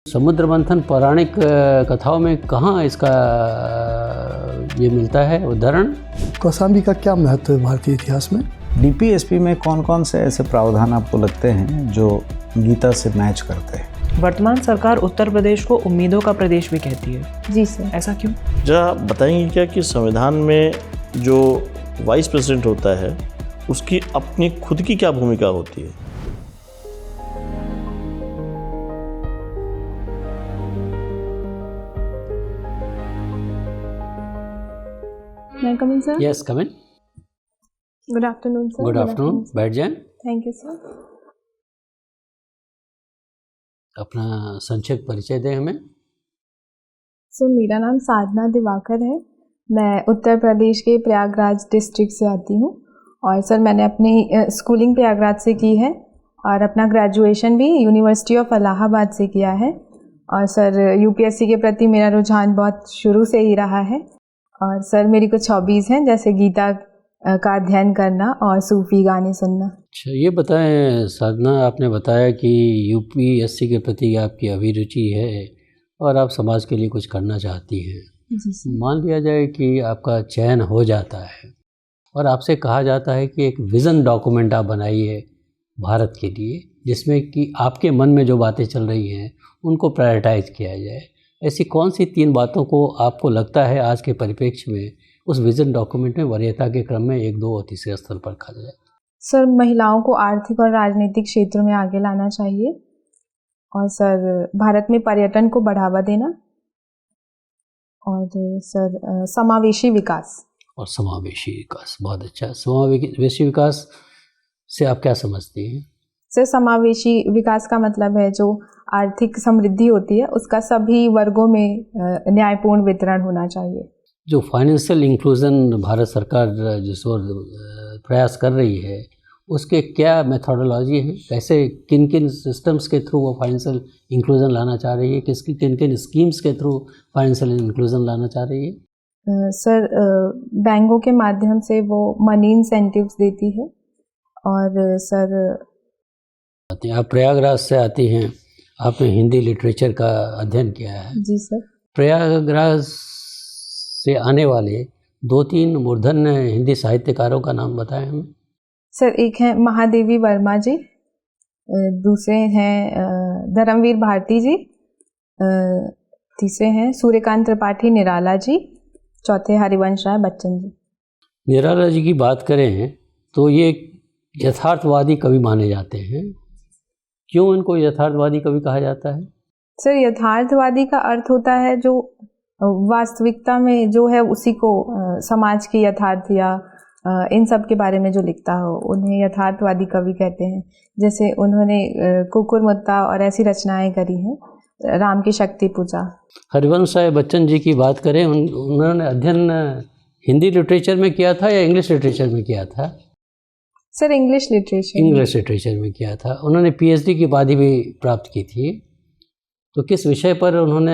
समुद्र मंथन पौराणिक कथाओं में कहाँ इसका ये मिलता है उदाहरण? कौशाम्बी का क्या महत्व है भारतीय इतिहास में? डीपीएसपी में कौन कौन से ऐसे प्रावधान आपको लगते हैं जो गीता से मैच करते हैं? वर्तमान सरकार उत्तर प्रदेश को उम्मीदों का प्रदेश भी कहती है। जी सर। ऐसा क्यों? जरा बताएंगे क्या कि संविधान में जो वाइस प्रेसिडेंट होता है उसकी अपनी खुद की क्या भूमिका होती है? May I come in, sir? Yes come in. Good afternoon, sir. Good afternoon, बैठ जाएं। Thank you, sir. अपना संक्षिप्त परिचय दें हमें। सर मेरा नाम साधना दिवाकर है। मैं उत्तर प्रदेश के प्रयागराज डिस्ट्रिक्ट से आती हूँ और सर मैंने अपनी स्कूलिंग प्रयागराज से की है और अपना ग्रेजुएशन भी यूनिवर्सिटी ऑफ इलाहाबाद से किया है। और सर यूपीएससी के प्रति मेरा रुझान बहुत शुरू से ही रहा है। और सर मेरी कुछ हॉबीज़ हैं जैसे गीता का अध्ययन करना और सूफी गाने सुनना। अच्छा, ये बताएं साधना, आपने बताया कि यूपीएससी के प्रति आपकी अभिरुचि है और आप समाज के लिए कुछ करना चाहती हैं। जी सर। मान लिया जाए कि आपका चयन हो जाता है और आपसे कहा जाता है कि एक विज़न डॉक्यूमेंट आप बनाइए भारत के लिए, जिसमें कि आपके मन में जो बातें चल रही हैं उनको प्रायोरिटाइज किया जाए। ऐसी कौन सी 3 बातों को आपको लगता है आज के परिप्रेक्ष्य में उस विज़न डॉक्यूमेंट में वरीयता के क्रम में 1, 2 और तीसरे स्थल पर रखा जाए? सर महिलाओं को आर्थिक और राजनीतिक क्षेत्रों में आगे लाना चाहिए और सर भारत में पर्यटन को बढ़ावा देना और सर समावेशी विकास। और समावेशी विकास, बहुत अच्छा। समावेशी विकास से आप क्या समझती हैं? सर समावेशी विकास का मतलब है जो आर्थिक समृद्धि होती है उसका सभी वर्गों में न्यायपूर्ण वितरण होना चाहिए। जो फाइनेंशियल इंक्लूजन भारत सरकार जिस ओर प्रयास कर रही है उसके क्या मेथोडोलॉजी है? कैसे किन किन सिस्टम्स के थ्रू वो फाइनेंशियल इंक्लूजन लाना चाह रही है? किन किन स्कीम्स के थ्रू फाइनेंशियल इंक्लूजन लाना चाह रही है? सर बैंकों के माध्यम से वो मनी इंसेंटिव्स देती है। और सर आप प्रयागराज से आती हैं, आपने हिंदी लिटरेचर का अध्ययन किया है। जी सर। प्रयागराज से आने वाले 2-3 मूर्धन्य हिंदी साहित्यकारों का नाम बताएं हमें। सर एक हैं महादेवी वर्मा जी, दूसरे हैं धर्मवीर भारती जी, तीसरे हैं सूर्यकांत त्रिपाठी निराला जी, चौथे हरिवंश राय बच्चन जी। निराला जी की बात करें तो ये यथार्थवादी कवि माने जाते हैं। क्यों इनको यथार्थवादी कवि कहा जाता है? सर यथार्थवादी का अर्थ होता है जो वास्तविकता में जो है उसी को समाज की यथार्थ या इन सब के बारे में जो लिखता हो उन्हें यथार्थवादी कवि कहते हैं। जैसे उन्होंने कुकुरमुत्ता और ऐसी रचनाएं करी हैं, राम की शक्ति पूजा। हरिवंश राय बच्चन जी की बात करें, उन्होंने अध्ययन हिंदी लिटरेचर में किया था या इंग्लिश लिटरेचर में किया था? सर इंग्लिश लिटरेचर में किया था। उन्होंने पीएचडी की उपाधि भी प्राप्त की थी। तो किस विषय पर उन्होंने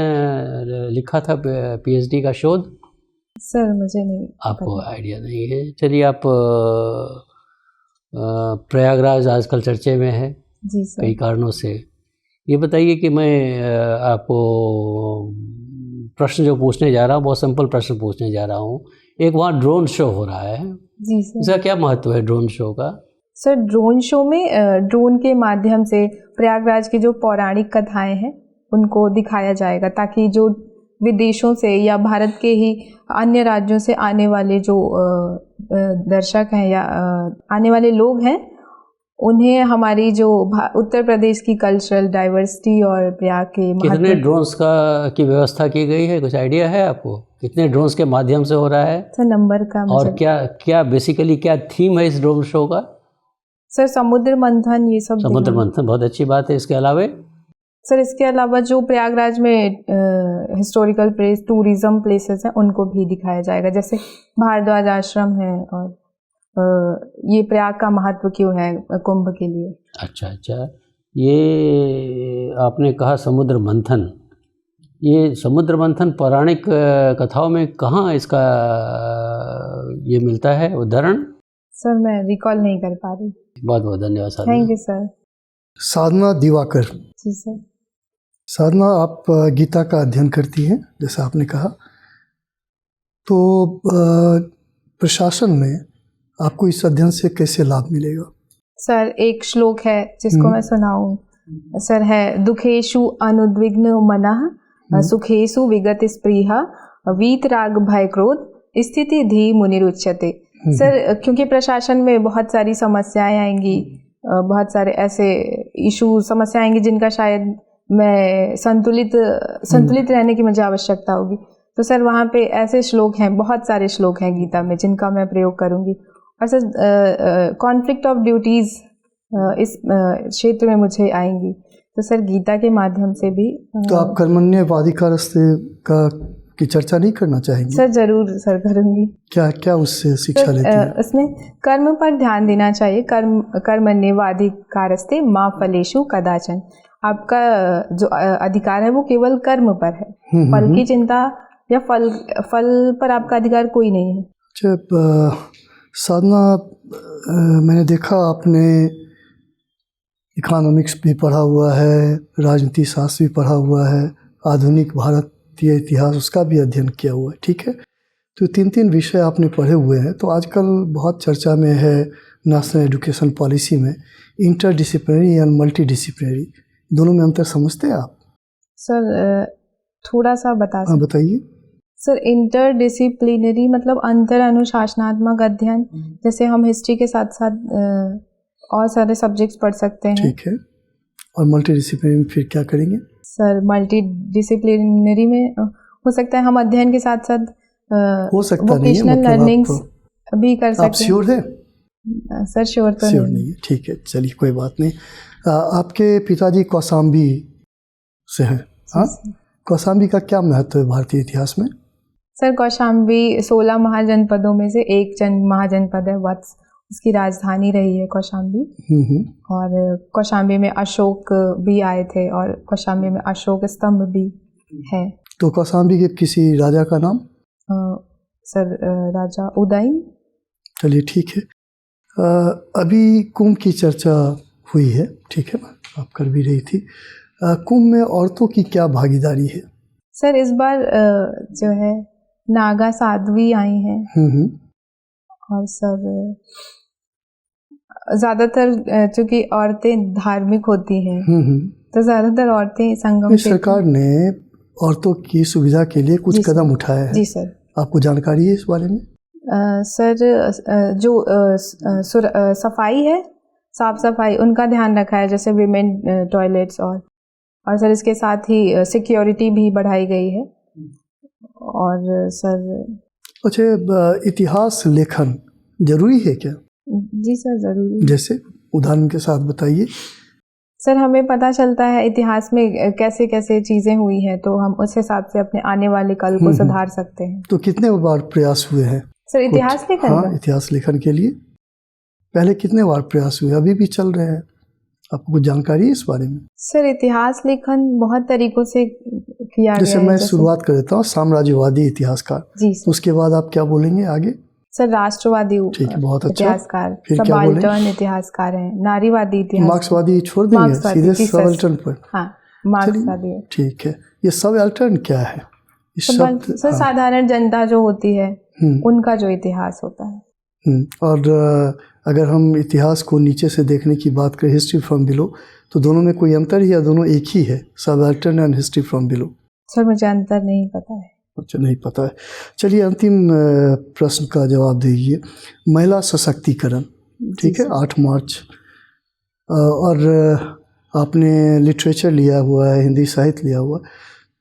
लिखा था पीएचडी का शोध? सर मुझे नहीं, आपको आइडिया नहीं है। चलिए, आप प्रयागराज आजकल चर्चे में है जी सर, कई कारणों से। ये बताइए कि मैं आपको प्रश्न जो पूछने जा रहा हूँ बहुत सिंपल प्रश्न पूछने जा रहा हूँ। एक वहाँ ड्रोन शो हो रहा है जी सर। इसका क्या महत्व है ड्रोन शो का? सर ड्रोन शो में ड्रोन के माध्यम से प्रयागराज की जो पौराणिक कथाएं हैं उनको दिखाया जाएगा ताकि जो विदेशों से या भारत के ही अन्य राज्यों से आने वाले जो दर्शक हैं या आने वाले लोग हैं उन्हें हमारी जो उत्तर प्रदेश की कल्चरल डाइवर्सिटी और प्रयाग के कितने ड्रोन्स की व्यवस्था की गई है? कुछ आइडिया है आपको कितने ड्रोन्स के माध्यम से हो रहा है? सर नंबर का और क्या बेसिकली क्या थीम है इस ड्रोन शो का? सर समुद्र मंथन, ये सब। समुद्र मंथन बहुत अच्छी बात है। इसके अलावा सर इसके अलावा जो प्रयागराज में हिस्टोरिकल प्लेस टूरिज्म प्लेसेस हैं उनको भी दिखाया जाएगा, जैसे भारद्वाज आश्रम है और ये प्रयाग का महत्व क्यों है कुंभ के लिए। अच्छा, ये आपने कहा समुद्र मंथन, ये समुद्र मंथन पौराणिक कथाओं में कहाँ इसका ये मिलता है उदाहरण? सर मैं रिकॉल नहीं कर पा रही। बहुत बहुत धन्यवाद Sadhana. Thank you sir. Sadhana Diwakar. जी सर। साधना, आप गीता का अध्ययन करती हैं जैसा आपने कहा, तो प्रशासन में आपको इस अध्ययन से कैसे लाभ मिलेगा? सर एक श्लोक है जिसको मैं सुनाऊं। सर है, दुखेषु अनुद्विग्न मनः सुखेषु विगत स्पृहा वीतराग भय क्रोध स्थिति धी मुनिरुच्यते। सर क्योंकि प्रशासन में बहुत सारी समस्याएं आएंगी, बहुत सारे ऐसे इशू समस्याएं आएंगी जिनका शायद मैं संतुलित रहने की मुझे आवश्यकता होगी। तो सर वहाँ पे ऐसे श्लोक हैं, बहुत सारे श्लोक हैं गीता में जिनका मैं प्रयोग करूँगी। और सर कॉन्फ्लिक्ट ऑफ ड्यूटीज़ इस क्षेत्र में मुझे आएंगी, तो सर गीता के माध्यम से भी तो आप कर्मण्येवाधिकारस्ते की चर्चा नहीं करना चाहेंगे? सर जरूर सर करूँगी। क्या क्या उससे शिक्षा लेती है? उसमें कर्म पर ध्यान देना चाहिए। कर्मण्येवाधिकारस्ते मा फलेषु कदाचन। आपका जो अधिकार है वो केवल कर्म पर है, फल की चिंता या फल पर आपका अधिकार कोई नहीं है। अच्छा साधना, मैंने देखा आपने इकोनॉमिक्स भी पढ़ा हुआ है, राजनीति शास्त्र भी पढ़ा हुआ है, आधुनिक भारतीय इतिहास उसका भी अध्ययन किया हुआ है, ठीक है। तो 3 विषय आपने पढ़े हुए हैं। तो आजकल बहुत चर्चा में है नेशनल एजुकेशन पॉलिसी में इंटरडिसिप्लिनरी एंड मल्टीडिसिप्लिनरी, दोनों में अंतर समझते हैं आप? सर थोड़ा सा बताइए। सर इंटरडिसिप्लिनरी मतलब अंतर अनुशासनात्मक अध्ययन, जैसे हम हिस्ट्री के साथ साथ और सारे सब्जेक्ट्स पढ़ सकते हैं, ठीक है। और मल्टीडिसिप्लिनरी फिर क्या करेंगे? सर मल्टीडिसिप्लिनरी में हो सकता है हम अध्ययन के साथ साथ हो सकता नहीं है, मतलब लर्निंग्स भी कर सकते हैं। आप श्योर है? सर श्योर तो नहीं है। ठीक है, चलिए कोई बात नहीं। आपके पिताजी कौशाम्बी से हैं, हाँ? कौशाम्बी का क्या महत्व है भारतीय इतिहास में? सर कौशाम्बी 16 महाजनपदों में से एक महाजनपद है, वत्स, उसकी राजधानी रही है कौशाम्बी। और कौशाम्बी में अशोक भी आए थे और कौशाम्बी में अशोक स्तंभ भी है। तो कौशाम्बी के किसी राजा का नाम? सर राजा उदयन। चलिए ठीक है। अभी कुंभ की चर्चा हुई है, ठीक है, आप कर भी रही थी। कुंभ में औरतों की क्या भागीदारी है? सर इस बार जो है नागा साध्वी आई हैं। और सर ज़्यादातर चूँकि औरतें धार्मिक होती हैं तो ज़्यादातर औरतें संगम। सरकार ने औरतों की सुविधा के लिए कुछ कदम उठाया है। जी सर। आपको जानकारी है इस बारे में? सर जो सफाई है, साफ सफाई, उनका ध्यान रखा है, जैसे विमेन टॉयलेट्स और सर इसके साथ ही सिक्योरिटी भी बढ़ाई गई है। और सर अच्छा, इतिहास लेखन जरूरी है क्या? जी सर जरूरी। जैसे उदाहरण के साथ बताइए। सर हमें पता चलता है इतिहास में कैसे कैसे चीज़ें हुई हैं, तो हम उस हिसाब से अपने आने वाले कल को सुधार सकते हैं। तो कितने बार प्रयास हुए हैं सर इतिहास लेखन? हाँ, इतिहास लेखन के लिए पहले कितने बार प्रयास हुए, अभी भी चल रहे हैं? आपको कुछ जानकारी है इस बारे में? सर इतिहास लेखन बहुत तरीकों से किया जैसे मैं शुरुआत कर देता हूँ, साम्राज्यवादी इतिहासकार। जी सर। उसके बाद आप क्या बोलेंगे आगे? सर राष्ट्रवादी इतिहासकार, सबाल्टर्न इतिहासकार हैं, नारीवादी इतिहास। मार्क्सवादी छोड़ देंगे सीधे सबाल्टर्न पर? हाँ मार्क्सवादी। ठीक है, ये सबाल्टर्न क्या है? सर साधारण जनता जो होती है उनका जो इतिहास होता है। और अगर हम इतिहास को नीचे से देखने की बात करें, हिस्ट्री फ्रॉम बिलो, तो दोनों में कोई अंतर है या दोनों एक ही है, subaltern and history from below? Sir मुझे अंतर नहीं पता है। अच्छा, नहीं पता है। चलिए अंतिम प्रश्न का जवाब दीजिए। महिला सशक्तिकरण, ठीक है, 8 मार्च, और आपने लिटरेचर लिया हुआ है, हिंदी साहित्य लिया हुआ,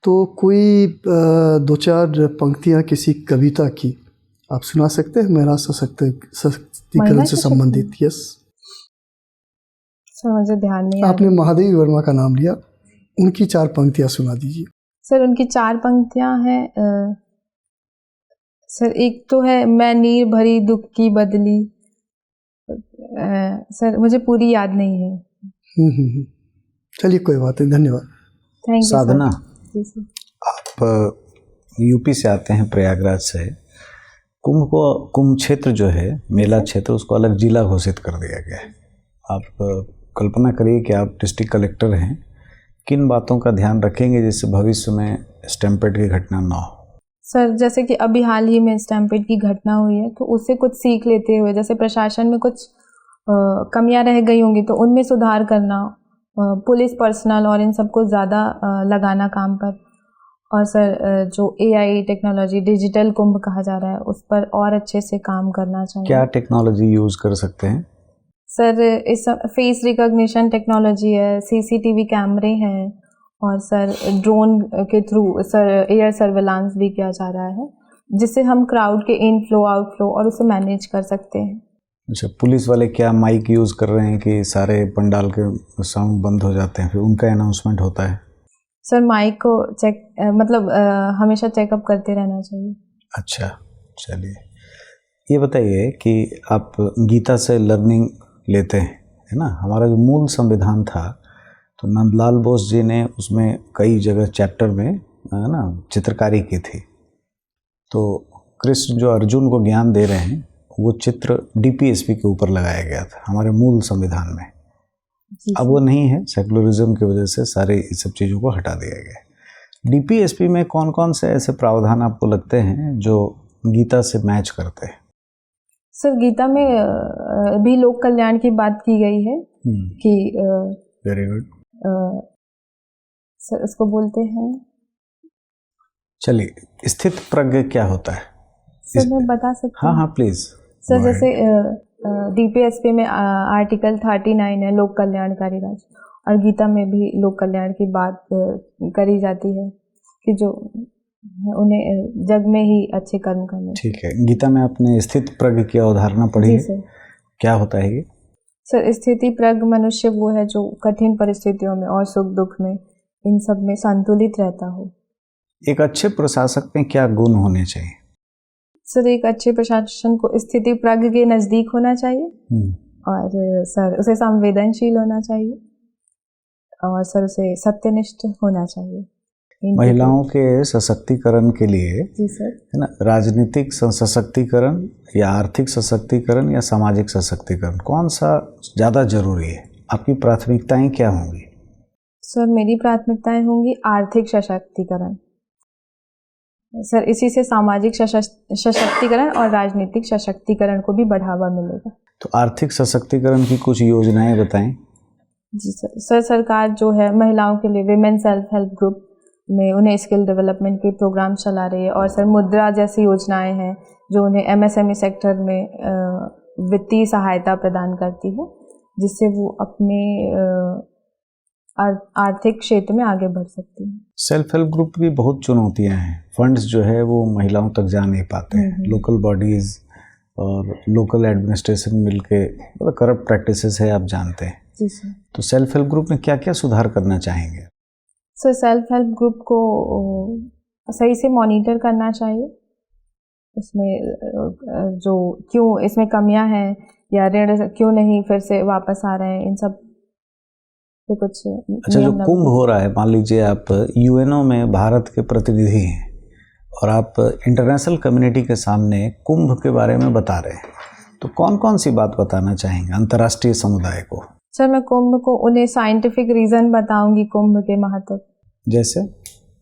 तो कोई 2-4 पंक्तियाँ किसी कविता की आप सुना सकते हैं महिला सशक्तिकरण से संबंधित? यस सर मुझे ध्यान नहीं। आपने महादेवी वर्मा का नाम लिया, उनकी 4 पंक्तियाँ सुना दीजिए। सर उनकी 4 पंक्तियाँ हैं। सर एक तो है, मैं नीर भरी दुख की बदली। सर मुझे पूरी याद नहीं है। चलिए कोई बात नहीं, धन्यवाद। Thank you. साधना, आप यूपी से आते हैं, प्रयागराज से। कुंभ क्षेत्र जो है, मेला क्षेत्र, उसको अलग जिला घोषित कर दिया गया है। आप कल्पना करिए कि आप डिस्ट्रिक्ट कलेक्टर हैं, किन बातों का ध्यान रखेंगे जिससे भविष्य में स्टैम्पेड की घटना ना हो? सर जैसे कि अभी हाल ही में स्टैम्पेड की घटना हुई है, तो उससे कुछ सीख लेते हुए, जैसे प्रशासन में कुछ कमियां रह गई होंगी तो उनमें सुधार करना, पुलिस पर्सनल और इन सबको ज़्यादा लगाना काम पर। और सर जो AI टेक्नोलॉजी डिजिटल कुंभ कहा जा रहा है उस पर और अच्छे से काम करना चाहिए। क्या टेक्नोलॉजी यूज़ कर सकते हैं? सर इस फेस रिकॉग्निशन टेक्नोलॉजी है, CCTV कैमरे हैं, और सर ड्रोन के थ्रू सर एयर सर्वेलांस भी किया जा रहा है, जिससे हम क्राउड के इनफ्लो आउटफ्लो और उसे मैनेज कर सकते हैं। अच्छा, पुलिस वाले क्या माइक यूज़ कर रहे हैं कि सारे पंडाल के साउंड बंद हो जाते हैं, फिर उनका अनाउंसमेंट होता है? सर माइक को हमेशा चेकअप करते रहना चाहिए। अच्छा, चलिए ये बताइए कि आप गीता से लर्निंग लेते हैं, है ना? हमारा जो मूल संविधान था तो नंदलाल बोस जी ने उसमें कई जगह चैप्टर में, है ना, चित्रकारी की थी। तो कृष्ण जो अर्जुन को ज्ञान दे रहे हैं वो चित्र DPSP के ऊपर लगाया गया था हमारे मूल संविधान में। अब वो नहीं है, सेकुलरिज्म की वजह से सारे इस सब चीज़ों को हटा दिया गया। DPSP में कौन कौन से ऐसे प्रावधान आपको लगते हैं जो गीता से मैच करते हैं? सर गीता में भी लोक कल्याण की बात की गई है कि वेरी गुड। सर उसको बोलते हैं, चलिए, स्थित प्रज्ञ क्या होता है? सर मैं बता सकती हूँ? हाँ प्लीज़। सर जैसे DPSP में आर्टिकल 39 है लोक कल्याणकारी राज्य, और गीता में भी लोक कल्याण की बात करी जाती है कि जो उन्हें जग में ही अच्छे कर्म करने। ठीक है, गीता में आपने स्थित प्रज्ञ की अवधारणा पढ़ी है? सर क्या होता है ये? सर स्थिति प्रज्ञ मनुष्य वो है जो कठिन परिस्थितियों में और सुख दुख में इन सब में संतुलित रहता हो। एक अच्छे प्रशासक में क्या गुण होने चाहिए? सर एक अच्छे प्रशासन को स्थिति प्रज्ञ के नज़दीक होना चाहिए, और सर उसे संवेदनशील होना चाहिए, और सर उसे सत्यनिष्ठ होना चाहिए। महिलाओं के सशक्तिकरण के लिए, जी सर, है ना, राजनीतिक सशक्तिकरण या आर्थिक सशक्तिकरण या सामाजिक सशक्तिकरण, कौन सा ज़्यादा जरूरी है? आपकी प्राथमिकताएं क्या होंगी? सर मेरी प्राथमिकताएं होंगी आर्थिक सशक्तिकरण, सर इसी से सामाजिक सशक्तिकरण और राजनीतिक सशक्तिकरण को भी बढ़ावा मिलेगा। तो आर्थिक सशक्तिकरण की कुछ योजनाएं बताएं। जी सर, सरकार जो है महिलाओं के लिए विमेन सेल्फ हेल्प ग्रुप में उन्हें स्किल डेवलपमेंट के प्रोग्राम चला रही है, और सर मुद्रा जैसी योजनाएं हैं जो उन्हें MSME सेक्टर में वित्तीय सहायता प्रदान करती है, जिससे वो अपने आर्थिक क्षेत्र में आगे बढ़ सकती हैं। सेल्फ हेल्प ग्रुप की बहुत चुनौतियां हैं, फंड्स जो है वो महिलाओं तक जा नहीं पाते हैं, लोकल बॉडीज़ और लोकल एडमिनिस्ट्रेशन मिलके मतलब करप्ट प्रैक्टिसेस है, आप जानते हैं। जी सर। तो सेल्फ हेल्प ग्रुप में क्या क्या सुधार करना चाहेंगे? सर सेल्फ हेल्प ग्रुप को सही से मॉनिटर करना चाहिए, इसमें जो क्यों इसमें कमियां हैं या ऋण क्यों नहीं फिर से वापस आ रहे हैं, इन सब पे कुछ। अच्छा, जो कुंभ हो रहा है, मान लीजिए आप UNO में भारत के प्रतिनिधि हैं और आप इंटरनेशनल कम्युनिटी के सामने कुंभ के बारे में बता रहे हैं, तो कौन कौन सी बात बताना चाहेंगे अंतर्राष्ट्रीय समुदाय को? सर मैं कुंभ को उन्हें साइंटिफिक रीज़न बताऊंगी कुंभ के महत्व। जैसे?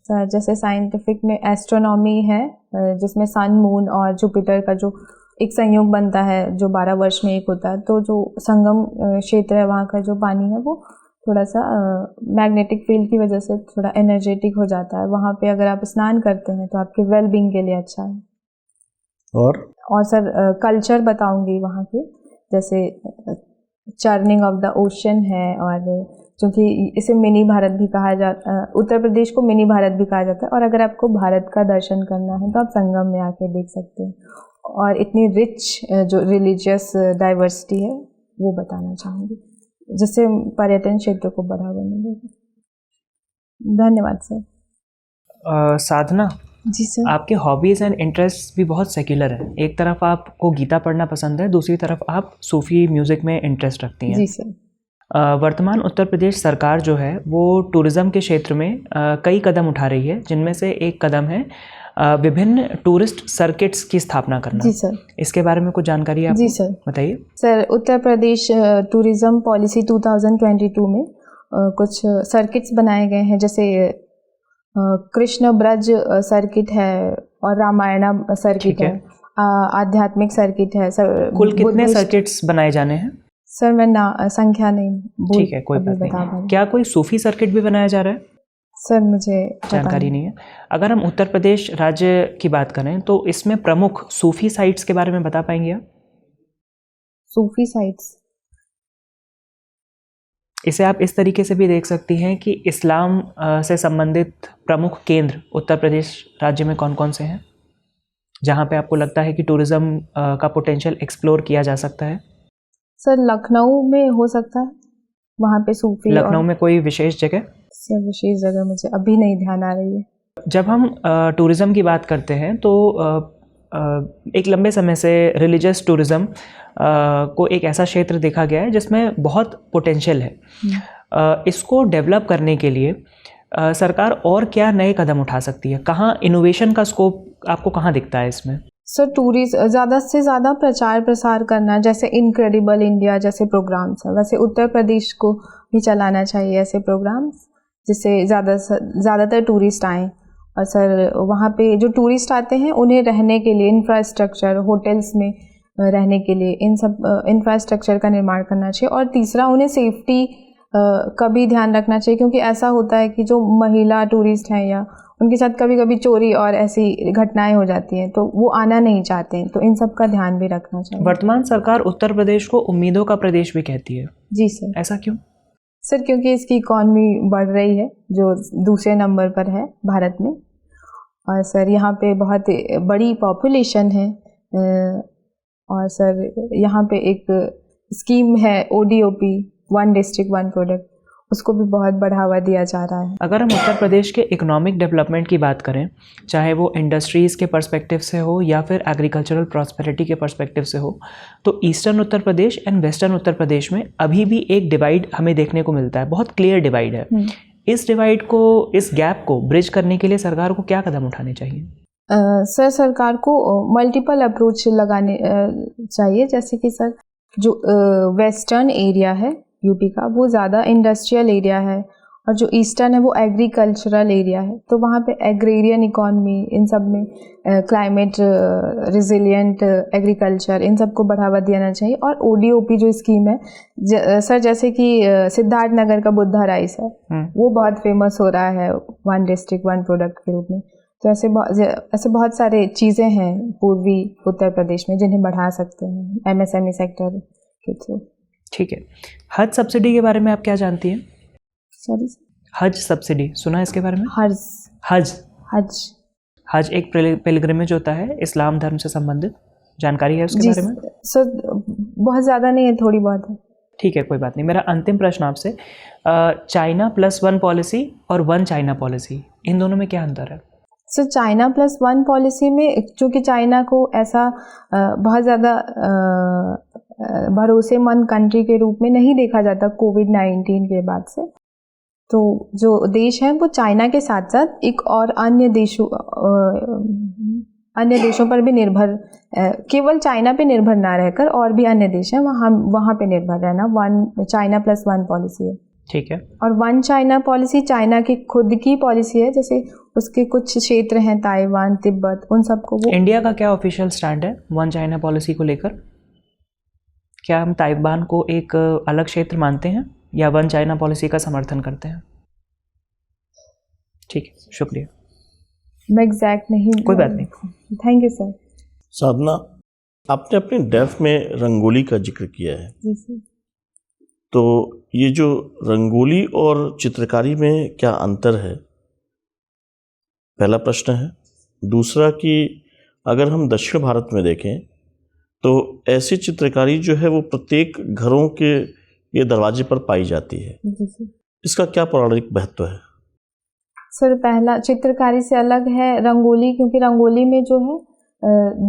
सर जैसे साइंटिफिक में एस्ट्रोनॉमी है, जिसमें सन मून और जुपिटर का जो एक संयोग बनता है जो 12 वर्ष में एक होता है, तो जो संगम क्षेत्र है वहाँ का जो पानी है वो थोड़ा सा मैग्नेटिक फील्ड की वजह से थोड़ा एनर्जेटिक हो जाता है। वहाँ पे अगर आप स्नान करते हैं तो आपके वेल बींग के लिए अच्छा है। और सर कल्चर बताऊंगी वहाँ के, जैसे चर्निंग ऑफ द ओशन है, और क्योंकि इसे मिनी भारत भी कहा जाता है, उत्तर प्रदेश को मिनी भारत भी कहा जाता है, और अगर आपको भारत का दर्शन करना है तो आप संगम में आके देख सकते हैं, और इतनी रिच जो रिलीजियस डाइवर्सिटी है वो बताना चाहूँगी, जिससे पर्यटन क्षेत्र को बढ़ावा मिलेगा। धन्यवाद सर। साधना जी सर। आपके हॉबीज़ एंड इंटरेस्ट भी बहुत सेक्युलर हैं। एक तरफ आपको गीता पढ़ना पसंद है, दूसरी तरफ आप सूफी म्यूज़िक में इंटरेस्ट रखती हैं। जी सर। वर्तमान उत्तर प्रदेश सरकार जो है वो टूरिज़्म के क्षेत्र में कई कदम उठा रही है, जिनमें से एक कदम है विभिन्न टूरिस्ट सर्किट्स की स्थापना करना। जी सर। इसके बारे में कुछ जानकारी आप जी सर बताइए। Sir Uttar Pradesh tourism policy 2022 में कुछ सर्किट्स बनाए गए हैं, जैसे कृष्ण ब्रज सर्किट है और रामायणा सर्किट ठीक है। है, आध्यात्मिक सर्किट है सर। कुल कितने बुद्धिस्ट- सर्किट्स बनाए जाने हैं? सर मैं संख्या नहीं बोल ठीक है, कोई अभी बात बता पा नहीं। रही। क्या कोई सूफी सर्किट भी बनाया जा रहा है? सर मुझे पता जानकारी नहीं है। अगर हम उत्तर प्रदेश राज्य की बात करें तो इसमें प्रमुख सूफी साइट्स के बारे में बता पाएंगे आप? सूफी साइट्स, इसे आप इस तरीके से भी देख सकती हैं कि इस्लाम से संबंधित प्रमुख केंद्र उत्तर प्रदेश राज्य में कौन कौन से हैं, जहाँ पे आपको लगता है कि टूरिज़्म का पोटेंशियल एक्सप्लोर किया जा सकता है? सर लखनऊ में हो सकता है, वहाँ पे सूफी। लखनऊ और में कोई विशेष जगह? सर विशेष जगह मुझे अभी नहीं ध्यान आ रही है। जब हम टूरिज़्म की बात करते हैं तो एक लंबे समय से रिलीजियस टूरिज़्म को एक ऐसा क्षेत्र देखा गया है जिसमें बहुत पोटेंशियल है। इसको डेवलप करने के लिए सरकार और क्या नए कदम उठा सकती है? कहाँ इनोवेशन का स्कोप आपको कहाँ दिखता है इसमें? सर टूरिस्ट ज़्यादा से ज़्यादा प्रचार प्रसार करना, जैसे इनक्रेडिबल इंडिया जैसे प्रोग्राम्स हैं, वैसे उत्तर प्रदेश को भी चलाना चाहिए ऐसे प्रोग्राम्स, जिससे ज़्यादातर टूरिस्ट आएँ। और सर वहाँ पे जो टूरिस्ट आते हैं उन्हें रहने के लिए इंफ्रास्ट्रक्चर, होटल्स में रहने के लिए इन सब इंफ्रास्ट्रक्चर का निर्माण करना चाहिए। और तीसरा, उन्हें सेफ्टी का भी ध्यान रखना चाहिए, क्योंकि ऐसा होता है कि जो महिला टूरिस्ट हैं या उनके साथ कभी कभी चोरी और ऐसी घटनाएं हो जाती हैं, तो वो आना नहीं चाहते हैं, तो इन सब का ध्यान भी रखना चाहिए। वर्तमान सरकार उत्तर प्रदेश को उम्मीदों का प्रदेश भी कहती है। जी सर। ऐसा क्यों? सर क्योंकि इसकी इकॉनमी बढ़ रही है, जो दूसरे नंबर पर है भारत में। और सर यहाँ पे बहुत बड़ी पॉपुलेशन है। और सर यहाँ पे एक स्कीम है ODOP, one district one product, उसको भी बहुत बढ़ावा दिया जा रहा है। अगर हम उत्तर प्रदेश के इकोनॉमिक डेवलपमेंट की बात करें, चाहे वो इंडस्ट्रीज़ के पर्सपेक्टिव से हो या फिर एग्रीकल्चरल प्रॉस्पेरिटी के पर्सपेक्टिव से हो, तो eastern Uttar Pradesh and western Uttar Pradesh में अभी भी एक डिवाइड हमें देखने को मिलता है, बहुत क्लियर डिवाइड है। इस डिवाइड को, इस गैप को ब्रिज करने के लिए सरकार को क्या कदम उठाने चाहिए? सर सरकार को मल्टीपल अप्रोच लगाने चाहिए, जैसे कि सर जो वेस्टर्न एरिया है यूपी का, वो ज़्यादा इंडस्ट्रियल एरिया है, और जो ईस्टर्न है वो एग्रीकल्चरल एरिया है। तो वहाँ पे एग्रेरियन इकॉनमी, इन सब में क्लाइमेट रिजिलियंट एग्रीकल्चर, इन सब को बढ़ावा देना चाहिए। और ODOP जो स्कीम है सर, जैसे कि सिद्धार्थ नगर का बुद्धा राइस है, वो बहुत फेमस हो रहा है वन डिस्ट्रिक्ट वन प्रोडक्ट के रूप में। तो ऐसे बहुत सारे चीज़ें हैं पूर्वी उत्तर प्रदेश में जिन्हें बढ़ा सकते हैं MSME सेक्टर के थ्रू। ठीक है। हज सब्सिडी के बारे में आप क्या जानती हैं? सॉरी सर, हज सब्सिडी सुना है इसके बारे में? हज हज एक पिलग्रिमेज होता है इस्लाम धर्म से संबंधित, जानकारी है उसके बारे में? सर बहुत ज़्यादा नहीं है, थोड़ी बहुत है। ठीक है, कोई बात नहीं। मेरा अंतिम प्रश्न आपसे, चाइना +1 पॉलिसी और वन चाइना पॉलिसी, इन दोनों में क्या अंतर है? सर चाइना +1 पॉलिसी में, चूँकि चाइना को ऐसा बहुत ज़्यादा भरोसेमंद कंट्री के रूप में नहीं देखा जाता कोविड-19 के बाद से, तो जो देश हैं वो चाइना के साथ साथ एक और अन्य देशों पर भी निर्भर, केवल चाइना पे निर्भर ना रहकर और भी अन्य देश हैं वहाँ पे निर्भर रहना, चाइना +1 पॉलिसी है। ठीक है। और वन चाइना पॉलिसी चाइना की खुद की पॉलिसी है, जैसे उसके कुछ क्षेत्र हैं ताइवान, तिब्बत, उन सबको वो। इंडिया का क्या ऑफिशियल स्टैंड है वन चाइना पॉलिसी को लेकर? क्या हम ताइवान को एक अलग क्षेत्र मानते हैं या वन चाइना पॉलिसी का समर्थन करते हैं? ठीक है, शुक्रिया। मैं एग्जैक्ट नहीं, कोई बात नहीं। Thank you sir. साधना, आपने अपने डेफ में रंगोली का जिक्र किया है। जी सर। तो ये जो रंगोली और चित्रकारी में क्या अंतर है, पहला प्रश्न है। दूसरा कि अगर हम दक्षिण भारत में देखें तो ऐसी चित्रकारी जो है वो प्रत्येक घरों के ये दरवाजे पर पाई जाती है, जी सर। इसका क्या पौराणिक महत्व है? सर पहला, चित्रकारी से अलग है रंगोली, क्योंकि रंगोली में जो है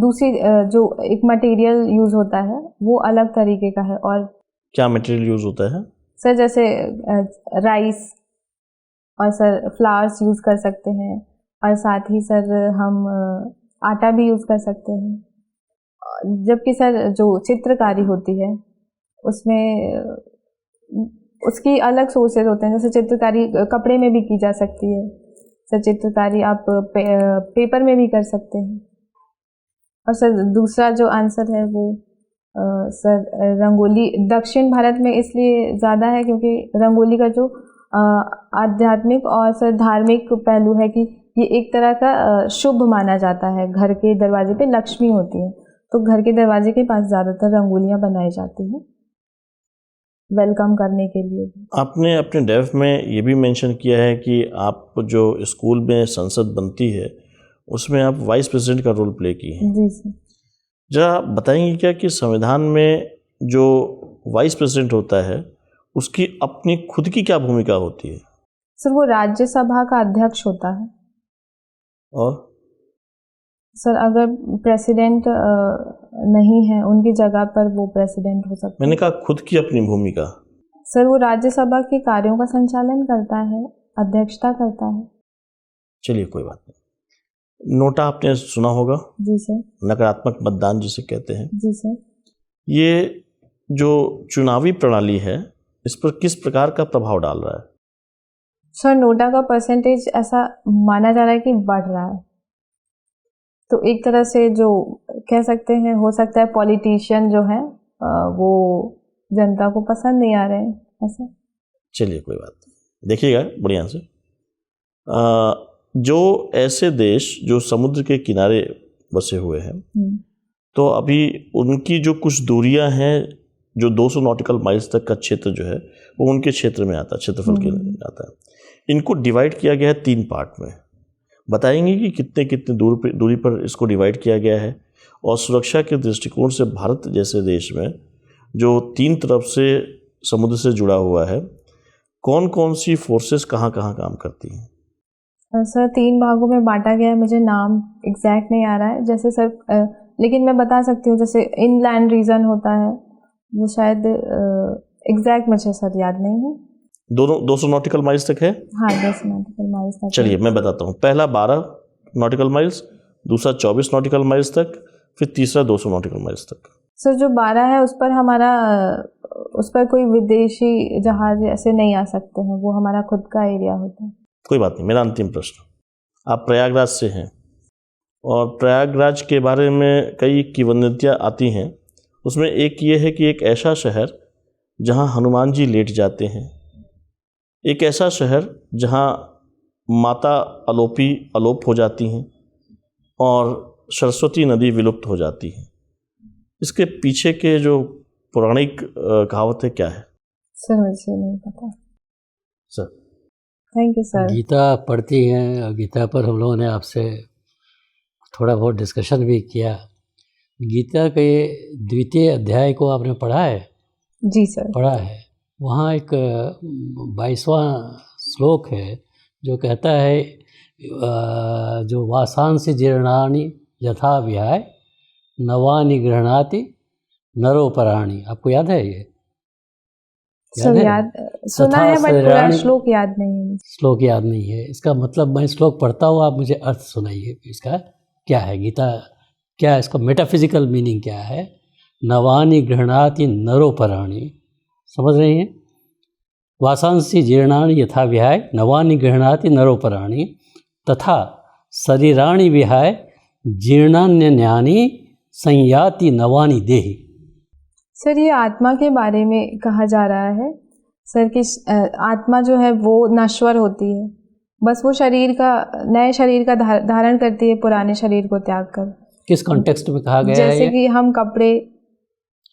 दूसरी जो एक मटेरियल यूज़ होता है वो अलग तरीके का है। और क्या मटेरियल यूज़ होता है? सर जैसे राइस और सर फ्लावर्स यूज़ कर सकते हैं, और साथ ही सर हम आटा भी यूज़ कर सकते हैं। जबकि सर जो चित्रकारी होती है उसमें उसकी अलग सोर्सेज होते हैं, जैसे चित्रकारी कपड़े में भी की जा सकती है सर, चित्रकारी आप पेपर में भी कर सकते हैं। और सर दूसरा जो आंसर है वो सर रंगोली दक्षिण भारत में इसलिए ज़्यादा है क्योंकि रंगोली का जो आध्यात्मिक और सर धार्मिक पहलू है कि ये एक तरह का शुभ माना जाता है। घर के दरवाजे पे लक्ष्मी होती है, तो घर के दरवाजे के पास ज़्यादातर रंगोलियाँ बनाई जाती हैं वेलकम करने के लिए। आपने अपने डेफ में ये भी मेंशन किया है कि आप जो स्कूल में संसद बनती है उसमें आप वाइस प्रेसिडेंट का रोल प्ले की हैं। जी सर। जरा बताएंगे क्या कि संविधान में जो वाइस प्रेसिडेंट होता है उसकी अपनी खुद की क्या भूमिका होती है? सर वो राज्यसभा का अध्यक्ष होता है। और सर अगर प्रेसिडेंट नहीं है उनकी जगह पर वो प्रेसिडेंट हो सकता है। मैंने कहा खुद की अपनी भूमिका। सर वो राज्यसभा के कार्यों का संचालन करता है, अध्यक्षता करता है। चलिए कोई बात नहीं। नोटा आपने सुना होगा? जी सर। नकारात्मक मतदान जिसे कहते हैं। जी सर। ये जो चुनावी प्रणाली है इस पर किस प्रकार का प्रभाव डाल रहा है? सर नोटा का परसेंटेज ऐसा माना जा रहा है कि बढ़ रहा है, तो एक तरह से जो कह सकते हैं हो सकता है पॉलिटिशियन जो है वो जनता को पसंद नहीं आ रहे हैं ऐसा। चलिए कोई बात नहीं, देखिएगा बढ़िया से। जो ऐसे देश जो समुद्र के किनारे बसे हुए हैं तो अभी उनकी जो कुछ दूरियां हैं, जो 200 नॉटिकल माइल्स तक का क्षेत्र जो है वो उनके क्षेत्र में आता है, क्षेत्रफल के आता है। इनको डिवाइड किया गया है 3 पार्ट में। बताएंगे कि कितने कितने दूरी पर इसको डिवाइड किया गया है, और सुरक्षा के दृष्टिकोण से भारत जैसे देश में जो 3 तरफ से समुद्र से जुड़ा हुआ है, कौन कौन सी फोर्सेस कहाँ कहाँ काम करती हैं? सर 3 भागों में बांटा गया है, मुझे नाम एग्जैक्ट नहीं आ रहा है। जैसे सर लेकिन मैं बता सकती हूँ, जैसे इनलैंड रीजन होता है वो शायद एग्जैक्ट मुझे सर याद नहीं है। दोनों 200 नॉटिकल माइल्स तक है? हाँ 200 नॉटिकल माइल्स तक। चलिए मैं बताता हूँ। पहला 12 नॉटिकल माइल्स, दूसरा 24 नॉटिकल माइल्स तक, फिर तीसरा 200 नॉटिकल माइल्स तक। सर जो 12 है उस पर हमारा उस पर कोई विदेशी जहाज ऐसे नहीं आ सकते हैं, वो हमारा खुद का एरिया होता है। कोई बात नहीं। मेरा अंतिम प्रश्न, आप प्रयागराज से हैं और प्रयागराज के बारे में कई किंवदंतियाँ आती हैं। उसमें एक ये है कि एक ऐसा शहर जहाँ हनुमान जी लेट जाते हैं, एक ऐसा शहर जहाँ माता अलोप हो जाती हैं और सरस्वती नदी विलुप्त हो जाती है। इसके पीछे के जो पौराणिक कहावत है क्या है? सर मुझे नहीं पता sir. Thank you sir. Gita पढ़ती हैं और गीता पर हम लोगों ने आपसे थोड़ा बहुत डिस्कशन भी किया। गीता के 2वें अध्याय को आपने पढ़ा है? जी सर। पढ़ा है। वहाँ एक 22वां श्लोक है जो कहता है जो वासांसि जीर्णानि यथा विहाय नवानि गृह्णाति नरोपराणि। आपको याद है ये? सर याद सुना है बट पूरा श्लोक याद नहीं है। श्लोक याद नहीं है, इसका मतलब मैं श्लोक पढ़ता हूँ, आप मुझे अर्थ सुनाइए इसका क्या है। गीता क्या, इसका मेटाफिजिकल मीनिंग क्या है? नवानि गृह्णाति नरोपराणि, समझ रही हैं? वासांसि जीर्णानि यथा विहाय नवानि गृह्णाति नरोपराणि तथा शरीराणि विहाय जीर्णान्यन्यानि संयाति नवानि देहि। सर ये आत्मा के बारे में कहा जा रहा है सर कि आत्मा जो है वो नश्वर होती है, बस वो शरीर का नए शरीर का धारण करती है पुराने शरीर को त्याग कर। किस कॉन्टेक्स्ट में कहा गया है? जैसे कि हम कपड़े।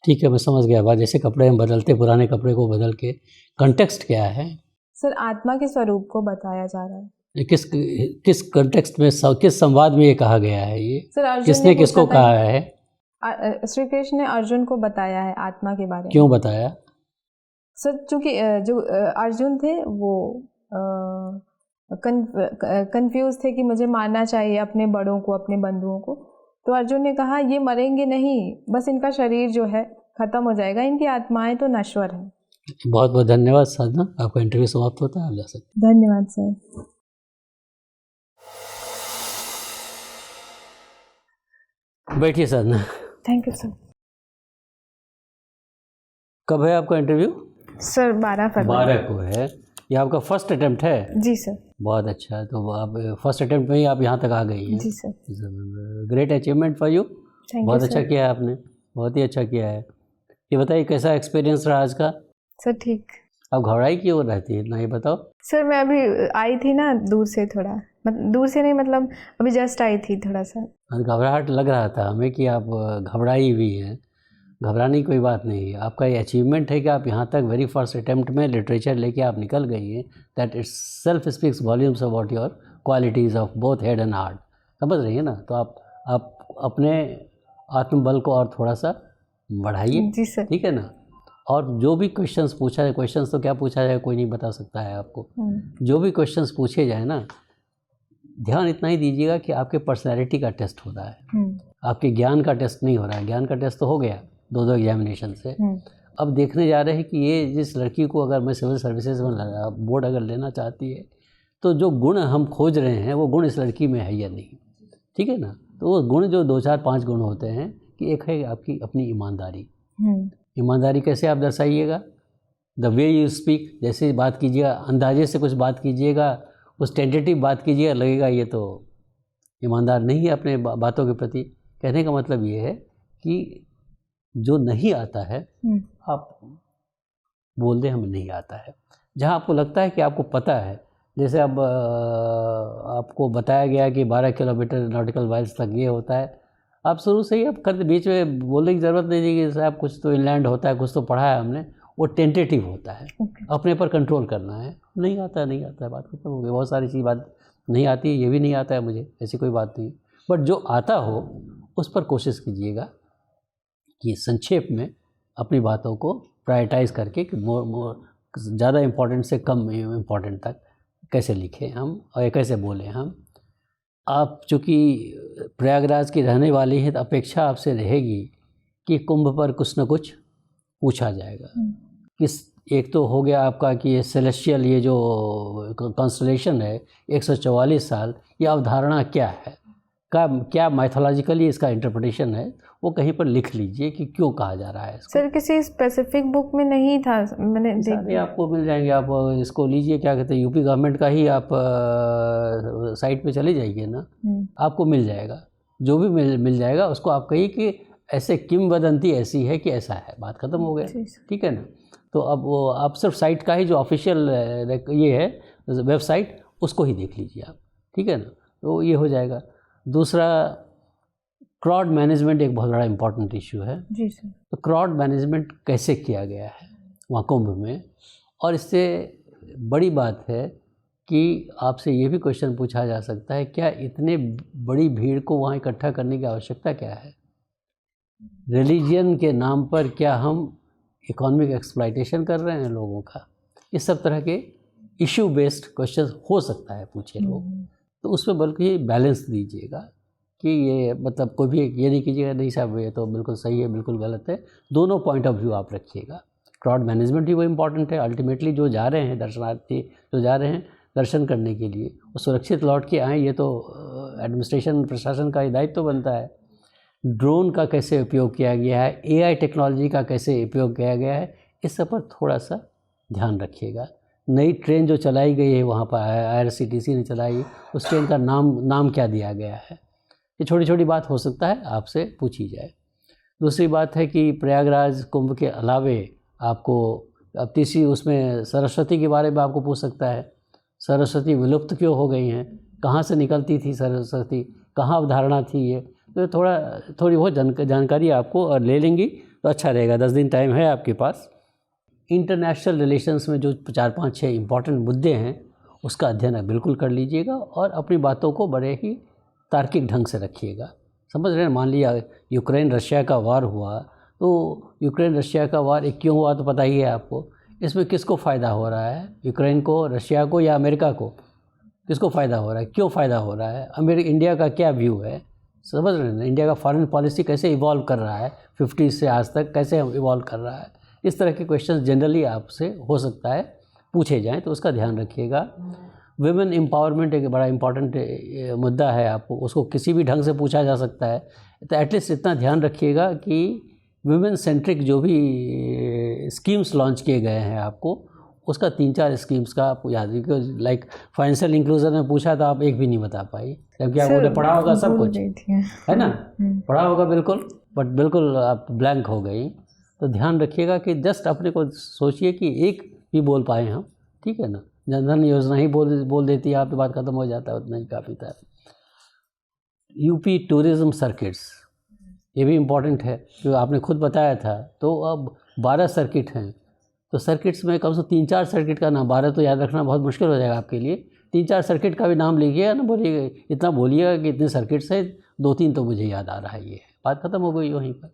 ठीक है, मैं समझ गया बात। जैसे कपड़े हम बदलते, पुराने कपड़े को बदल के, कॉन्टेक्स्ट क्या है? सर आत्मा के स्वरूप को बताया जा रहा है। किस कॉन्टेक्स्ट में, किस संवाद में ये कहा गया है? ये सर किसने किसको कहा है? श्री कृष्ण ने अर्जुन को बताया है आत्मा के बारे में। क्यों बताया? सर चूँकि जो अर्जुन थे वो कंफ्यूज थे कि मुझे मारना चाहिए अपने बड़ों को, अपने बंधुओं को, तो अर्जुन ने कहा ये मरेंगे नहीं, बस इनका शरीर जो है खत्म हो जाएगा, इनकी आत्माएं तो नश्वर हैं। बहुत बहुत धन्यवाद साधना, आपका इंटरव्यू समाप्त होता है, आप जा सकते। धन्यवाद सर। बैठिए साधना। Thank you sir. कब है आपका इंटरव्यू? सर 12 फरवरी। 12 को है। ये आपका फर्स्ट अटेम्प्ट है? जी सर। बहुत अच्छा। तो आप फर्स्ट अटेम्प्ट में ही आप यहाँ तक आ गई हैं। जी sir. Great achievement for you. बहुत अच्छा सर। किया है आपने, बहुत ही अच्छा किया है। ये बताइए कैसा एक्सपीरियंस रहा आज का? सर ठीक। आप घबराई क्यों रहती है इतना, ये बताओ। सर मैं अभी आई थी ना दूर से, थोड़ा दूर से नहीं, मतलब अभी जस्ट आई थी थोड़ा सा। घबराहट लग रहा था हमें कि आप घबराई हुई हैं। घबराने की कोई बात नहीं है। आपका ये अचीवमेंट है कि आप यहाँ तक वेरी फर्स्ट अटेम्प्ट में लिटरेचर लेके आप निकल गई हैं। That it's self speaks volumes about your qualities of both head and heart. समझ रही है ना? तो आप अपने आत्मबल को और थोड़ा सा बढ़ाइए। जी सर। ठीक है ना? और जो भी क्वेश्चंस पूछा जाए, क्वेश्चंस तो क्या पूछा जाए कोई नहीं बता सकता है आपको। जो भी क्वेश्चंस पूछे जाए ना, ध्यान इतना ही दीजिएगा कि आपके पर्सनैलिटी का टेस्ट हो रहा है, आपके ज्ञान का टेस्ट नहीं हो रहा है। ज्ञान का टेस्ट तो हो गया 2 एग्जामिनेशन से। अब देखने जा रहे हैं कि ये जिस लड़की को अगर मैं सिविल सर्विसेज में बोर्ड अगर लेना चाहती है, तो जो गुण हम खोज रहे हैं वो गुण इस लड़की में है या नहीं। ठीक है ना? तो वो गुण जो 2 4 5 गुण होते हैं कि एक है आपकी अपनी ईमानदारी। ईमानदारी कैसे आप दर्शाइएगा? द वे यू स्पीक, जैसे बात कीजिएगा, अंदाजे से कुछ बात कीजिएगा, उस टेंटेटिव बात कीजिएगा, लगेगा ये तो ईमानदार नहीं है अपने बातों के प्रति। कहने का मतलब ये है कि जो नहीं आता है आप बोल दें हमें नहीं आता है। जहाँ आपको लगता है कि आपको पता है, जैसे अब आपको बताया गया कि 12 किलोमीटर नॉटिकल माइल्स तक ये होता है, आप शुरू से ही आप कर बीच में बोलने की ज़रूरत नहीं है कि साहब कुछ तो इनलैंड होता है, कुछ तो पढ़ा है हमने। वो टेंटेटिव होता है। अपने पर कंट्रोल करना है। नहीं आता है, बात खत्म हो गई। बहुत सारी चीज़ बात नहीं आती है, ये भी नहीं आता है मुझे, ऐसी कोई बात नहीं। बट जो आता हो उस पर कोशिश कीजिएगा कि संक्षेप में अपनी बातों को प्रायोरिटाइज़ करके कि ज़्यादा इम्पोर्टेंट से कम इम्पोर्टेंट तक कैसे लिखें हम और कैसे बोलें हम। आप चूँकि प्रयागराज की रहने वाली हैं तो अपेक्षा आपसे रहेगी कि कुंभ पर कुछ न कुछ पूछा जाएगा। किस एक तो हो गया आपका कि ये सेलेस्टियल, ये जो कॉन्स्टलेशन है 144 साल, ये अवधारणा क्या है, क्या माइथोलॉजिकली इसका इंटरप्रिटेशन है, वो कहीं पर लिख लीजिए कि क्यों कहा जा रहा है इसको। सर किसी स्पेसिफिक बुक में नहीं था, मैंने सारे आपको मिल जाएंगे। आप इसको लीजिए, क्या कहते हैं, यूपी गवर्नमेंट का ही आप साइट पे चले जाइए ना, आपको मिल जाएगा। जो भी मिल जाएगा उसको आप कहिए कि ऐसे किंवदंती ऐसी है कि ऐसा है, बात खत्म हो गया। ठीक है ना? तो अब वो आप सिर्फ साइट का ही जो ऑफिशियल ये है वेबसाइट, उसको ही देख लीजिए आप। ठीक है ना? तो ये हो जाएगा। दूसरा, क्राउड मैनेजमेंट एक बहुत बड़ा इम्पॉर्टेंट इशू है। जी सर। तो क्राउड मैनेजमेंट कैसे किया गया है वहाँ कुंभ में, और इससे बड़ी बात है कि आपसे ये भी क्वेश्चन पूछा जा सकता है, क्या इतने बड़ी भीड़ को वहाँ इकट्ठा करने की आवश्यकता क्या है? रिलीजन के नाम पर क्या हम इकोनॉमिक एक्सप्लॉयटेशन कर रहे हैं लोगों का? इस सब तरह के इशू बेस्ड क्वेश्चन हो सकता है पूछे लोग। तो उसमें बल्कि बैलेंस दीजिएगा कि ये मतलब कोई भी ये नहीं कीजिएगा नहीं साहब ये तो बिल्कुल सही है, बिल्कुल गलत है। दोनों पॉइंट ऑफ व्यू आप रखिएगा। क्राउड मैनेजमेंट भी वो इम्पॉर्टेंट है। अल्टीमेटली जो जा रहे हैं दर्शनार्थी, जो जा रहे हैं दर्शन करने के लिए, वो सुरक्षित लौट के आएँ, ये तो एडमिनिस्ट्रेशन प्रशासन का ही दायित्व तो बनता है। ड्रोन का कैसे उपयोग किया गया है, एआई टेक्नोलॉजी का कैसे उपयोग किया गया है, इस सब पर थोड़ा सा ध्यान रखिएगा। नई ट्रेन जो चलाई गई है वहाँ पर IRCTC ने चलाई, उस ट्रेन का नाम क्या दिया गया है? ये छोटी छोटी बात हो सकता है आपसे पूछी जाए। दूसरी बात है कि प्रयागराज कुंभ के अलावे आपको अब तीसरी उसमें सरस्वती के बारे में आपको पूछ सकता है। सरस्वती विलुप्त क्यों हो गई हैं? कहाँ से निकलती थी सरस्वती? कहाँ अवधारणा थी ये? तो थोड़ी बहुत जानकारी आपको और ले लेंगी तो अच्छा रहेगा। 10 दिन टाइम है आपके पास। इंटरनेशनल रिलेशंस में जो 4-5-6 इम्पॉर्टेंट मुद्दे हैं उसका अध्ययन आप बिल्कुल कर लीजिएगा और अपनी बातों को बड़े ही तार्किक ढंग से रखिएगा। समझ रहे हैं? मान लिया यूक्रेन रशिया का वार हुआ, तो यूक्रेन रशिया का वार एक क्यों हुआ तो पता ही है आपको। इसमें किसको फ़ायदा हो रहा है? यूक्रेन को, रशिया को या अमेरिका को? किसको फ़ायदा हो रहा है? क्यों फ़ायदा हो रहा है? इंडिया का क्या व्यू है? समझ रहे हैं ना? इंडिया का फॉरेन पॉलिसी कैसे इवॉल्व कर रहा है, 50 से आज तक कैसे इवॉल्व कर रहा है? इस तरह के क्वेश्चंस जनरली आपसे हो सकता है पूछे जाएं, तो उसका ध्यान रखिएगा। वुमेन एम्पावरमेंट एक बड़ा इम्पॉर्टेंट मुद्दा है, आपको उसको किसी भी ढंग से पूछा जा सकता है। तो एटलीस्ट इतना ध्यान रखिएगा कि वुमेन सेंट्रिक जो भी स्कीम्स लॉन्च किए गए हैं आपको, उसका 3-4 स्कीम्स का आपको याद रखिए। लाइक फाइनेंशियल इंक्लूजन में पूछा तो आप एक भी नहीं बता पाई, जबकि आपने पढ़ा होगा सब कुछ, है ना, पढ़ा होगा बिल्कुल, बट बिल्कुल आप ब्लैंक हो गई। तो ध्यान रखिएगा कि जस्ट अपने को सोचिए कि एक भी बोल पाए हम, ठीक है ना। जनधन योजना ही बोल देती है आप तो बात खत्म हो जाता है, उतना ही काफ़ी था। यूपी टूरिज्म सर्किट्स, ये भी इम्पोर्टेंट है, जो आपने खुद बताया था। तो अब 12 सर्किट हैं, तो सर्किट्स में कम से कम 3-4 सर्किट का नाम, 12 तो याद रखना बहुत मुश्किल हो जाएगा आपके लिए। 3-4 सर्किट का भी नाम लिखिएगा ना, बोलिएगा इतना बोलिएगा कि इतने सर्किट्स हैं, 2-3 तो मुझे याद आ रहा है। ये बात खत्म हो गई वहीं पर।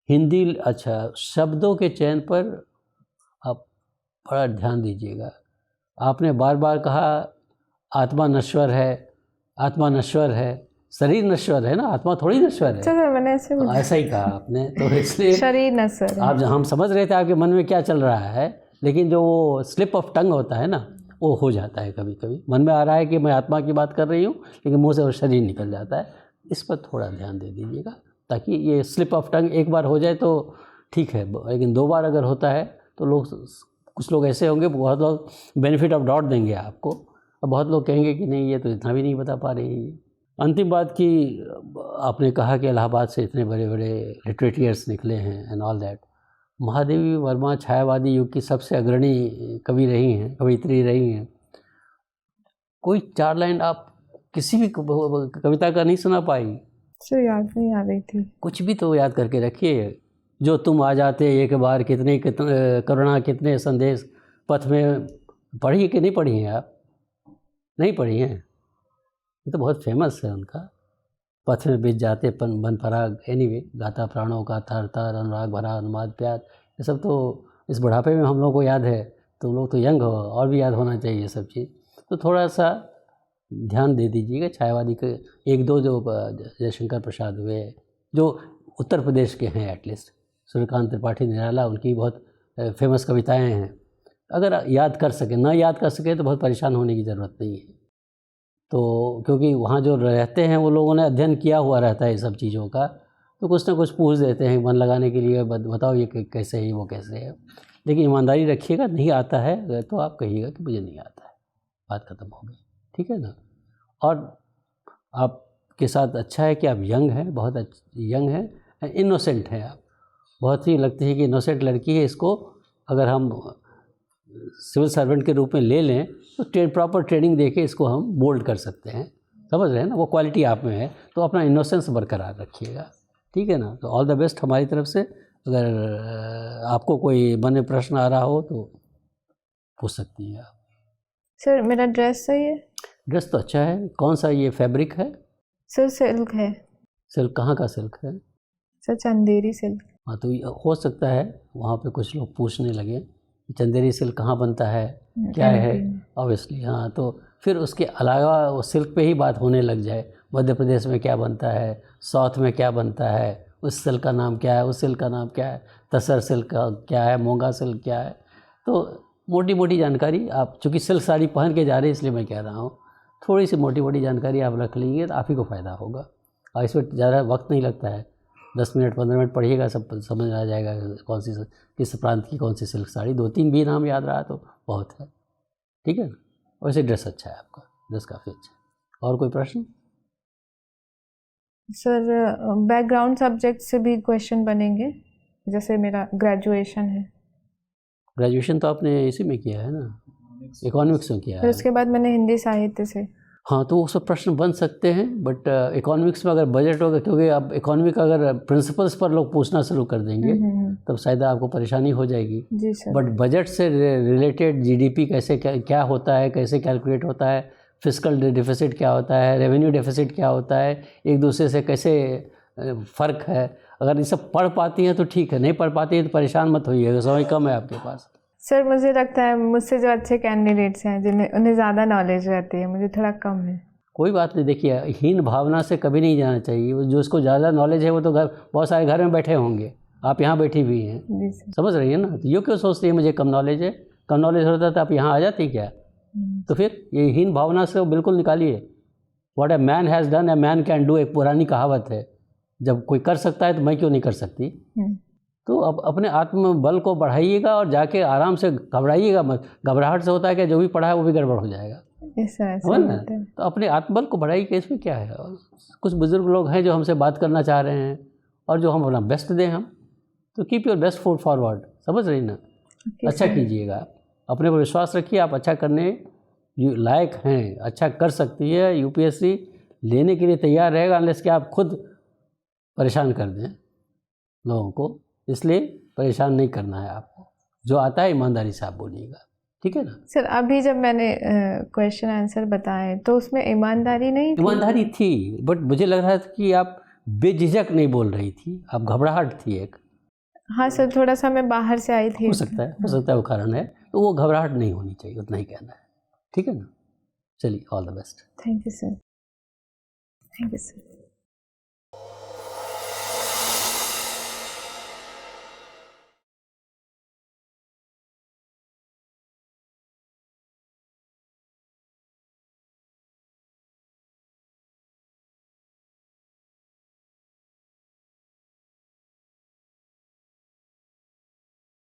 हिंदी, अच्छा, शब्दों के चयन पर आप बड़ा ध्यान दीजिएगा। आपने बार बार कहा आत्मा नश्वर है, आत्मा नश्वर है, शरीर नश्वर है ना, आत्मा थोड़ी नश्वर है। चलो मैंने ऐसा ही कहा आपने, तो इसलिए शरीर नश्वर है। आप, हम समझ रहे थे आपके मन में क्या चल रहा है, लेकिन जो वो स्लिप ऑफ टंग होता है ना, वो हो जाता है कभी कभी। मन में आ रहा है कि मैं आत्मा की बात कर रही हूँ, लेकिन मुंह से वो शरीर निकल जाता है। इस पर थोड़ा ध्यान दे दीजिएगा, ताकि ये स्लिप ऑफ टंग एक बार हो जाए तो ठीक है, लेकिन 2 बार अगर होता है तो कुछ लोग ऐसे होंगे, बहुत लोग बेनिफिट ऑफ डाउट देंगे आपको, और बहुत लोग कहेंगे कि नहीं ये तो इतना भी नहीं बता पा रही है। अंतिम बात की, आपने कहा कि इलाहाबाद से इतने बड़े बड़े लिटरेटियर्स निकले हैं and all that. Mahadevi Verma छायावादी युग की सबसे अग्रणी कवि रही हैं, कवियत्री रही हैं। कोई 4 लाइन आप किसी भी कविता का नहीं सुना पाई? सर याद नहीं आ रही थी। कुछ भी तो याद करके रखिए। जो तुम आ जाते एक बार, कितने करुणा कितने संदेश, पथ में, पढ़ी कि नहीं पढ़ी हैं आप? नहीं पढ़ी हैं? ये तो बहुत फेमस है उनका। पथ में बीत जाते बन पराग, एनीवे, गाता प्राणों का तार तार, अनुराग भरा अनुमाद प्यार, ये सब तो इस बुढ़ापे में हम लोग को याद है। तुम लोग तो यंग हो, और भी याद होना चाहिए ये सब चीज़। तो थोड़ा सा ध्यान दे दीजिएगा। छायावादी के 1-2 जो जयशंकर प्रसाद हुए, जो उत्तर प्रदेश के हैं, एटलीस्ट सूर्यकांत त्रिपाठी निराला, उनकी बहुत फेमस कविताएं हैं। अगर याद कर सकें, ना याद कर सकें तो बहुत परेशान होने की ज़रूरत नहीं है। तो क्योंकि वहाँ जो रहते हैं वो लोगों ने अध्ययन किया हुआ रहता है ये सब चीज़ों का, तो कुछ ना कुछ पूछ देते हैं मन लगाने के लिए, बताओ ये कैसे है, वो कैसे है। लेकिन ईमानदारी रखिएगा, नहीं आता है तो आप कहिएगा कि मुझे नहीं आता है, बात ख़त्म हो गई, ठीक है ना। और आपके साथ अच्छा है कि आप यंग हैं, बहुत यंग हैं, इनोसेंट हैं आप, बहुत ही लगती है कि इनोसेंट लड़की है। इसको अगर हम सिविल सर्वेंट के रूप में ले लें तो प्रॉपर ट्रेनिंग देके इसको हम मोल्ड कर सकते हैं, समझ रहे हैं ना। वो क्वालिटी आप में है, तो अपना इनोसेंस बरकरार रखिएगा, ठीक है ना। तो ऑल द बेस्ट हमारी तरफ से। अगर आपको कोई मन में प्रश्न आ रहा हो तो पूछ सकती हैं आप। सर मेरा ड्रेस सही है? ड्रेस तो अच्छा है। कौन सा ये फैब्रिक है? सर सिल्क है। सिल्क कहाँ का सिल्क है? Sir Chanderi silk. हाँ, तो हो सकता है वहाँ पे कुछ लोग पूछने लगे चंदेरी सिल्क कहाँ बनता है, क्या है, ऑब्वियसली। हाँ, तो फिर उसके अलावा वो सिल्क पे ही बात होने लग जाए, मध्य प्रदेश में क्या बनता है, साउथ में क्या बनता है, उस सिल्क का नाम क्या है, उस सिल्क का नाम क्या है, तसर सिल्क का क्या है, मोंगा सिल्क क्या है। तो मोटी मोटी जानकारी आप, चूँकि सिल्क साड़ी पहन के जा रहे हैं इसलिए मैं कह रहा हूँ, थोड़ी सी मोटी मोटी जानकारी आप रख लेंगे तो आप ही को फ़ायदा होगा। और इसमें ज़्यादा वक्त नहीं लगता है, 10 मिनट 15 मिनट पढ़िएगा, सब समझ आ जाएगा कौन सी किस प्रांत की कौन सी सिल्क साड़ी। 2-3 भी नाम याद रहा तो बहुत है, ठीक है ना। वैसे ड्रेस अच्छा है आपका, ड्रेस काफ़ी अच्छा है। और कोई प्रश्न? सर बैकग्राउंड सब्जेक्ट से भी क्वेश्चन बनेंगे, जैसे मेरा ग्रेजुएशन है। ग्रेजुएशन तो आपने इसी में किया है ना, इकोनॉमिक्स में किया फिर है। उसके बाद मैंने हिंदी साहित्य से। हाँ, तो वो सब प्रश्न बन सकते हैं, बट इकोनॉमिक्स में अगर बजट होगा, क्योंकि अब इकोनॉमी का अगर प्रिंसिपल्स पर लोग पूछना शुरू कर देंगे तब शायद आपको परेशानी हो जाएगी। जी सर। बट बजट से रिलेटेड जीडीपी कैसे क्या होता है, कैसे कैलकुलेट होता है, फिस्कल डेफिसिट क्या होता है, रेवेन्यू डेफिसिट क्या होता है, एक दूसरे से कैसे फ़र्क है, अगर ये सब पढ़ पाती हैं तो ठीक है, नहीं पढ़ पाती है तो परेशान मत होइएगा, समय कम है आपके पास। सर मुझे लगता है मुझसे जो अच्छे कैंडिडेट्स हैं जिन्हें उन्हें ज़्यादा नॉलेज रहती है, मुझे थोड़ा कम है। कोई बात नहीं, देखिए हीन भावना से कभी नहीं जाना चाहिए। जो उसको ज़्यादा नॉलेज है वो तो बहुत सारे घर में बैठे होंगे, आप यहाँ बैठी हुई हैं, समझ रही हैं ना। तो ये क्यों सोचती है मुझे कम नॉलेज है? कम नॉलेज होता तो आप यहाँ आ जाती क्या? तो फिर ये हीन भावना से वो बिल्कुल निकालिए। What a man has done a man can do, एक पुरानी कहावत है। जब कोई कर सकता है तो मैं क्यों नहीं कर सकती? तो अब अपने आत्मबल को बढ़ाइएगा और जाके आराम से घबराइएगा मत। घबराहट से होता है कि जो भी पढ़ा है वो भी गड़बड़ हो जाएगा, समझ ना। तो अपने आत्मबल को बढ़ाइए, इसमें क्या है। और कुछ बुजुर्ग लोग हैं जो हमसे बात करना चाह रहे हैं और जो हम अपना बेस्ट दें हम, तो keep your best foot forward, समझ रही ना। अच्छा कीजिएगा, अपने पर विश्वास रखिए, आप अच्छा करने लायक हैं, अच्छा कर सकती है। यूपीएससी लेने के लिए तैयार रहेगा अनलेस कि आप खुद परेशान कर दें लोगों को, इसलिए परेशान नहीं करना है आपको। जो आता है ईमानदारी से आप बोलिएगा, ठीक है ना। सर अभी जब मैंने क्वेश्चन आंसर बताए तो उसमें ईमानदारी नहीं थी? ईमानदारी थी, बट मुझे लग रहा था कि आप बेझिझक नहीं बोल रही थी, आप घबराहट थी एक। हाँ सर, थोड़ा सा मैं बाहर से आई थी। हो सकता है वो कारण है, तो वो घबराहट नहीं होनी चाहिए, उतना ही कहना है, ठीक है ना। चलिए, all the best. Thank you sir. Thank you sir.